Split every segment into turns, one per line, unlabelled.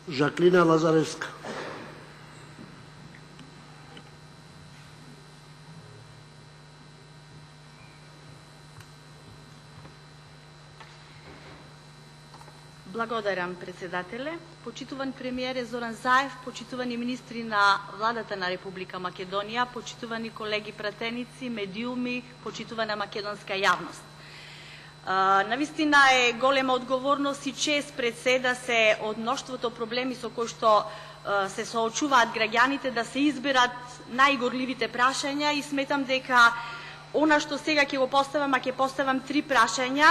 Жаклина Лазаревска.
Благодарам, председателе. Почитуван премиере Зоран Заев, почитувани министри на владата на Република Македонија, почитувани колеги пратеници, медиуми, почитувана македонска јавност. Навистина е голема одговорност и чест пред се да се од мноштвото проблеми со кои што се соочуваат граѓаните да се изберат најгорливите прашања и сметам дека она што сега ќе го поставам, а ќе поставам 3 прашања,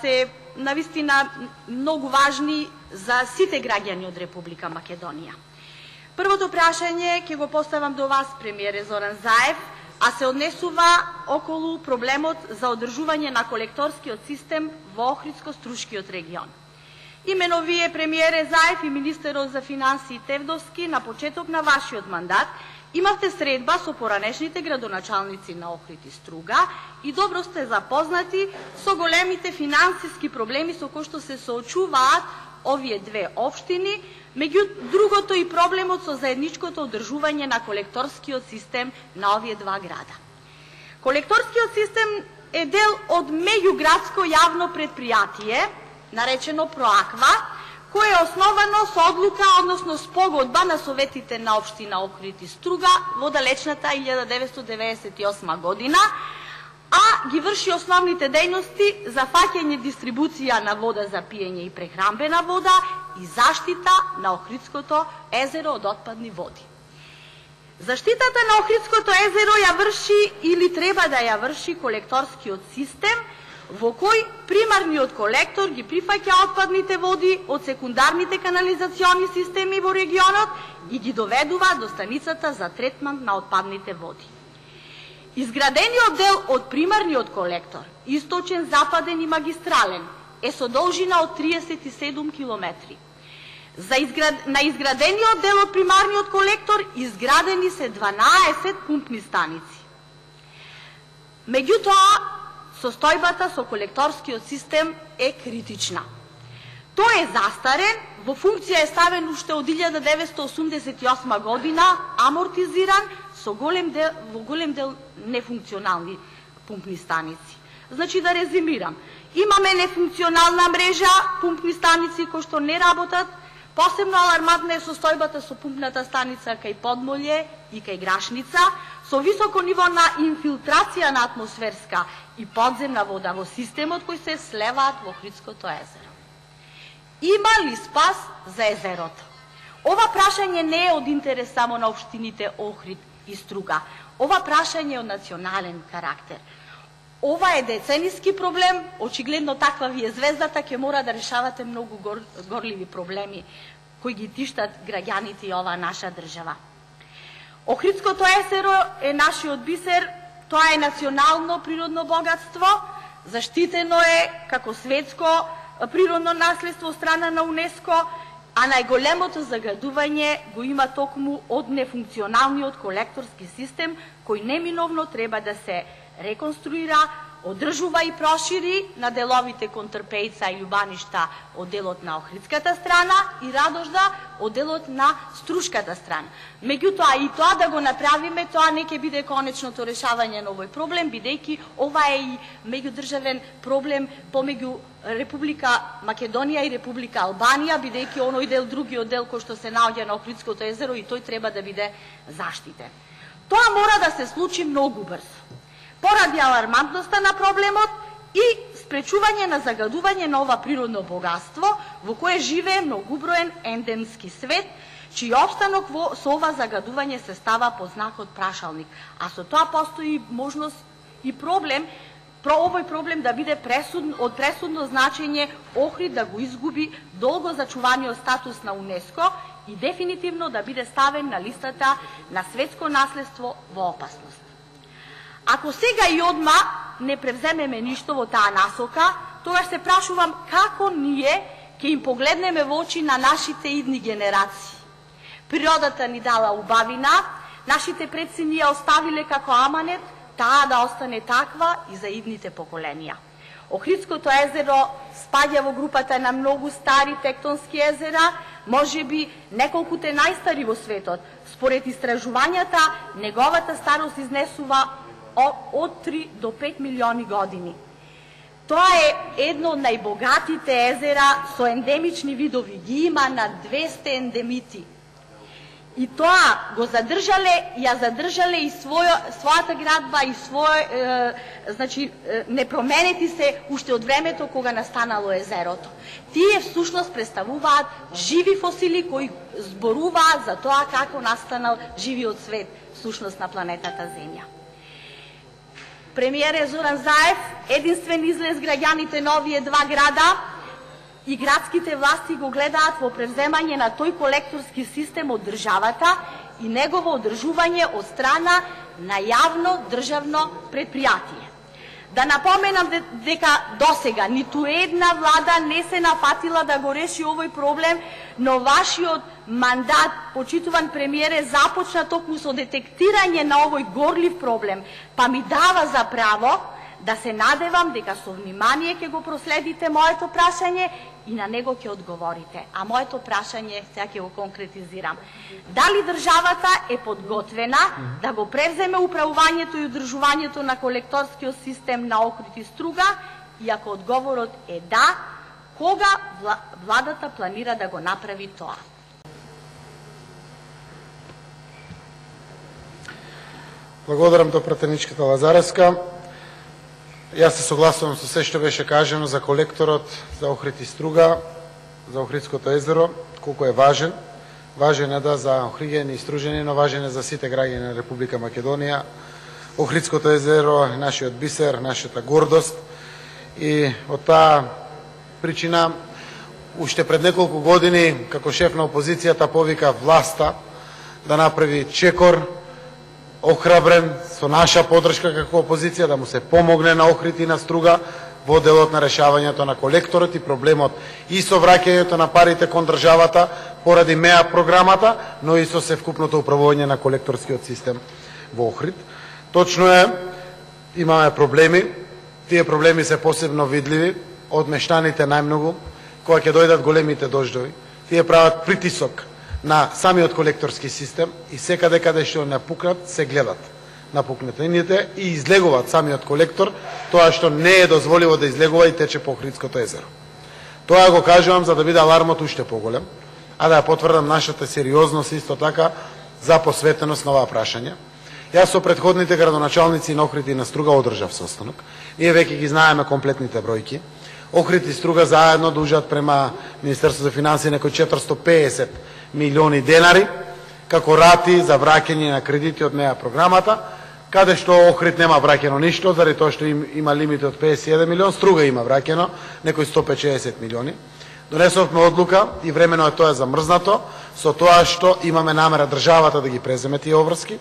се навистина многу важни за сите граѓани од Република Македонија. Првото прашање ќе го поставам до вас, премиере Зоран Заев, а се однесува околу проблемот за одржување на колекторскиот систем во Охридско-Струшкиот регион. Имено вие, премиере Заев и министерот за финансии Тевдовски, на почеток на вашиот мандат имавте средба со поранешните градоначалници на Охрид и Струга и добро сте запознати со големите финансиски проблеми со кои што се соочуваат овие две општини, меѓу другото и проблемот со заедничкото одржување на колекторскиот систем на овие два града. Колекторскиот систем е дел од меѓуградско јавно предпријатие, наречено Проаква, кое е основано со одлука, односно спогодба на советите на општина Охрид и Струга во далечната 1998 година, а ги врши основните дејности за фаќање дистрибуција на вода за пиење и прехранбена вода и заштита на Охридското езеро од отпадни води. Заштитата на Охридското езеро ја врши или треба да ја врши колекторскиот систем, во кој примарниот колектор ги прифаќа отпадните води од секундарните канализациони системи во регионот и ги доведува до станицата за третман на отпадните води. Изградениот дел од примарниот колектор, источен, западен и магистрален, е со должина од 37 километри. На изградениот дел од примарниот колектор изградени се 12 пумпни станици. Меѓутоа, состојбата со колекторскиот систем е критична. Тој е застарен, во функција е ставен уште од 1988 година, амортизиран, со голем дел нефункционални пумпни станици. Значи, да резимирам, имаме нефункционална мрежа пумпни станици кои што не работат. Посебно алармантна е состојбата со пумпната станица кај Подмолје и кај Грашница, со високо ниво на инфилтрација на атмосферска и подземна вода во системот кој се слеваат во Охридското езеро. Има ли спас за езерото? Ова прашање не е од интерес само на општините Охрид и Струга. Ова прашање е од национален карактер. Ова е децениски проблем, очигледно таква ви е звездата, ќе мора да решавате многу горливи проблеми кои ги тиштат граѓаните и оваа наша држава. Охридското езеро е нашиот бисер, тоа е национално природно богатство, заштитено е како светско природно наследство од страна на УНЕСКО, а најголемото загадување го има токму од нефункционалниот колекторски систем, кој неминовно треба да се реконструира, одржува и прошири на деловите кон Трпејца и Љубаништа од делот на Охридската страна и Радожда од делот на Струшката страна. Меѓутоа и тоа да го направиме, тоа не ќе биде конечното решавање на овој проблем, бидејќи ова е и меѓудржавен проблем помеѓу Република Македонија и Република Албанија, бидејќи оној дел, другиот дел кој што се наоѓа на Охридското езеро и тој треба да биде заштитен. Тоа мора да се случи многу брзо, поради алармантноста на проблемот и спречување на загадување на ова природно богатство во кое живее многуброен ендемски свет, чиј обстанок со ова загадување се става под знакот прашалник, а со тоа постои можност и проблем, овој проблем да биде од пресудно значење Охрид да го изгуби долго зачуваниот статус на УНЕСКО и дефинитивно да биде ставен на листата на светско наследство во опасност. Ако сега и одма не превземеме ништо во таа насока, тогаш се прашувам како ние ќе им погледнеме во очи на нашите идни генерации. Природата ни дала убавина, нашите предци ни ја оставиле како аманет, таа да остане таква и за идните поколенија. Охридското езеро спаѓа во групата на многу стари тектонски езера, можеби неколкуте најстари во светот. Според истражувањата, неговата старост изнесува од 3 до 5 милиони години. Тоа е едно од најбогатите езера со ендемични видови. Ги има на 200 ендемити. И тоа го задржале, ја задржале и својата градба и значи непроменети се уште од времето кога настанало езерото. Тие всушност представуваат живи фосили кои зборуваат за тоа како настанал живиот свет всушност на планетата Земја. Премиер Зоран Заев единствен излез граѓаните на овие два града и градските власти го гледаат во превземање на тој колекторски систем од државата и негово одржување од страна на јавно државно предпријатие. Да напоменам дека досега ниту една влада не се нафатила да го реши овој проблем, но вашиот мандат, почитуван премиере, започна токму со детектирање на овој горлив проблем, па ми дава за право да се надевам дека со внимание ќе го проследите моето прашање и на него ќе одговорите. А моето прашање, сега ќе го конкретизирам. Дали државата е подготвена да го превземе управувањето и одржувањето на колекторскиот систем на Охрид и Струга? И ако одговорот е да, кога владата планира да го направи тоа?
Благодарам допратеничката Лазареска. Јас се согласувам со се што беше кажано за колекторот, за Охрид и Струга, за Охридското езеро, колку е важен. Важен е да за Охриѓани и Стружани, но важен е за сите граѓани на Република Македонија. Охридското езеро е нашиот бисер, нашата гордост и од таа причина уште пред неколку години како шеф на опозицијата повика власта да направи чекор, охрабрен со наша поддршка како опозиција да му се помогне на Охрид и на Струга во делот на решавањето на колекторот и проблемот и со враќањето на парите кон државата поради МЕА програмата, но и со севкупното управување на колекторскиот систем во Охрид. Точно е, имаме проблеми. Тие проблеми се посебно видливи од мештаните најмногу кога ќе дојдат големите дождови. Тие прават притисок на самиот колекторски систем и секаде каде што не пукнат, се гледат напукнатините и излегуваат самиот колектор, тоа што не е дозволиво да излегува и тече по Охридското езеро. Тоа го кажувам за да биде алармот уште поголем, а да ја потврдам нашата сериозност исто така за посветеност на оваа прашање. Јас со претходните градоначалници на Охрид и на Струга одржав состанок. Ние веќе ги знаеме комплетните бројки. Охрид и Струга заедно дужат према Министерството за финансии некои 450 милиони денари како рати за враќање на кредити од МЕА програмата, каде што Охрид нема враќено ништо, заради тоа што има лимит од 51 милион, Струга има враќено некои 150 милиони. Донесовме одлука и времено е тоа замрзнато, со тоа што имаме намера државата да ги преземе тие обврски,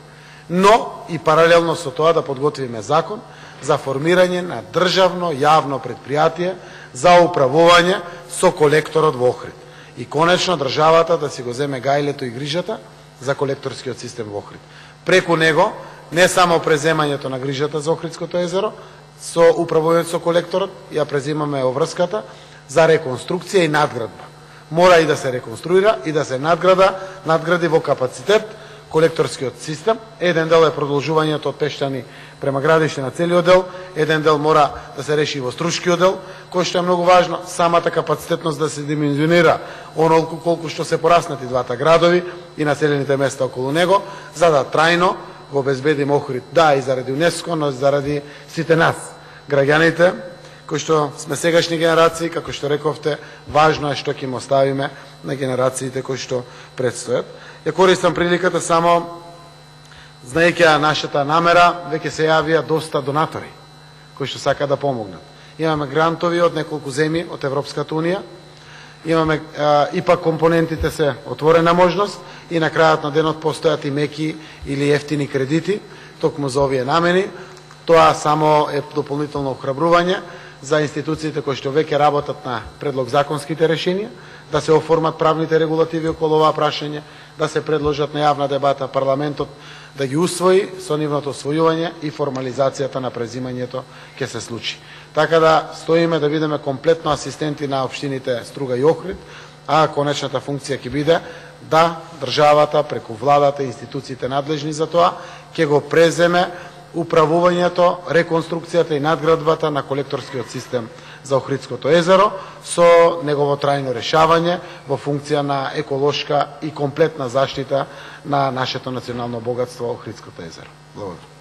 но и паралелно со тоа да подготвиме закон за формирање на државно јавно предпријатие за управување со колекторот во Охрид. И конечно државата да си го земе гајлето и грижата за колекторскиот систем во Охрид. Преку него, не само преземањето на грижата за Охридското езеро, со управувањето со колекторот, ја преземаме обврската за реконструкција и надградба. Мора и да се реконструира и да се надгради во капацитет колекторскиот систем. Еден дел е продолжувањето од Пештани према Градиште на целиот дел, еден дел мора да се реши во Струшкиот дел, кој што е многу важно, самата капацитетност да се димензионира онолку колку што се пораснати двата градови и населените места околу него, за да трајно го обезбедиме Охрид, да и заради УНЕСКО, но заради сите нас, граѓаните, кои што сме сегашни генерации, како што рековте, важно е што ќе им оставиме на генерациите кои што предстојат. Ја користам приликата само, знаејќи нашата намера, веќе се јавија доста донатори кои што сака да помогнат. Имаме грантови од неколку земји од Европската унија, имаме ипак компонентите се отворена можност и на крајот на денот постојат и меки или ефтини кредити токму за овие намени. Тоа само е дополнително охрабрување за институциите кои што веќе работат на предлог законските решенија, да се оформат правните регулативи околу оваа прашање, да се предложат на јавна дебата парламентот да ги усвои, со нивното освојување и формализацијата на презимањето ќе се случи. Така да стоиме да бидеме комплетно асистенти на општините Струга и Охрид, а конечната функција ќе биде да државата преку владата и институциите надлежни за тоа ќе го преземе управувањето, реконструкцијата и надградбата на колекторскиот систем за Охридското езеро со негово трајно решавање во функција на еколошка и комплетна заштита на нашето национално богатство Охридското езеро. Благодарам.